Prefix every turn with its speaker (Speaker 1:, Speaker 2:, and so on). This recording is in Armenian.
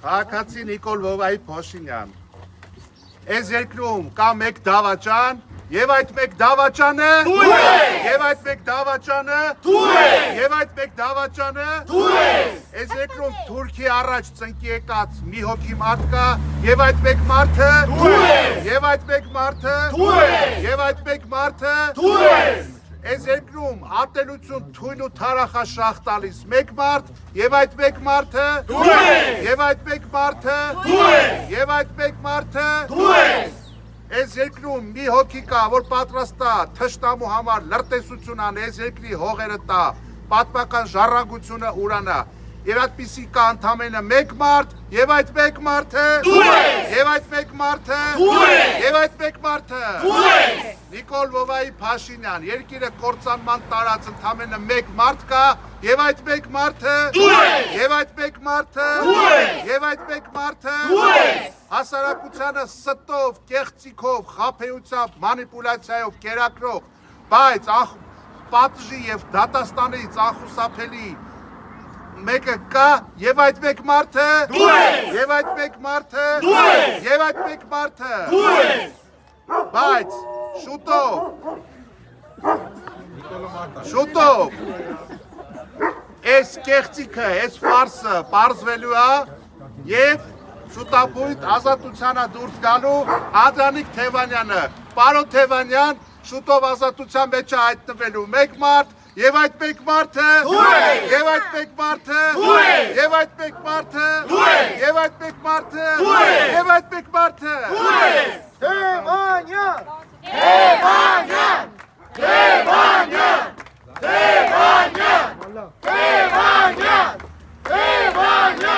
Speaker 1: Քաղաքացի Նիկոլ Վովայի Փոշինյան։ Այս երկրում կա մեկ դավաճան, եւ այդ մեկ դավաճանը դու ես։ Եվ այդ մեկ դավաճանը դու ես։ Եվ այդ մեկ դավաճանը դու ես։ Այս երկրում Թուրքի առաջ ծնկի եկած մի հոգի մարդ կա, եւ այդ մեկ մարդը դու ես։ Եվ այդ մեկ մարդը դու ես։ Եվ այդ մեկ մարդը դու ես։ Այս երկրում ատելություն թույլ ու թարախաշախ տալիս մեկ մարդ, եւ այդ մեկ մարդը դու ես։ Եվ այդ մեկ մարդը դու ես։ Եվ այդ մեկ մարդը դու ես։ Այս երկրում մի հոգի կա, որ պատրաստ է թշնամու համար լրտեսություն անի, այս երկրի հողերը տա, պատմական ժառանգությունը ուրանա։ Եվ այդպիսի կա ընդամենը մեկ մարդ, եւ այդ մեկ մարդը դու ես։ Եվ այդ մեկ մարդը դու ես։ Եվ այդ մեկ մարդը դու ես։ Նիկոլ Վովայի Փաշինյան, երկիրը կործանման տարած ընդամենը մեկ մարդ կա, եւ այդ մեկ մարդը դու ես։ Եվ այդ մեկ մարդը դու ես։ Եվ այդ մեկ մարդը դու ես։ Հասարակությանը ստով, կեղծիքով, խաբեությամբ, մանիպուլյացիայով կերակրող, բայց պատժի եւ դատաստանից անխուսափելի մեկը կա, եւ այդ մեկ մարդը դու ես։ Եվ այդ մեկ մարդը դու ես։ Եվ այդ մեկ մարդը դու ես։ Բայց շուտով այս կեղծիքը, այս ֆարսը պարզվելու է եւ շուտապույտ ազատությանը դուրս գալու Անդրանիկ Թևանյանը, պարոն Թևանյան, շուտով ազատության մեջ է հայտնվելու մեկ մարդ, եւ այդ մեկ մարդը դու ես։ Եվ այդ մեկ մարդը դու ես։ Եվ այդ մեկ մարդը դու ես։ Եվ այդ մեկ մարդը դու ես։ Եվ այդ մեկ մարդը դու ես։ Թևանյան, Թևանյան, Թևանյան, Թևանյան, Թևանյան, Թևանյան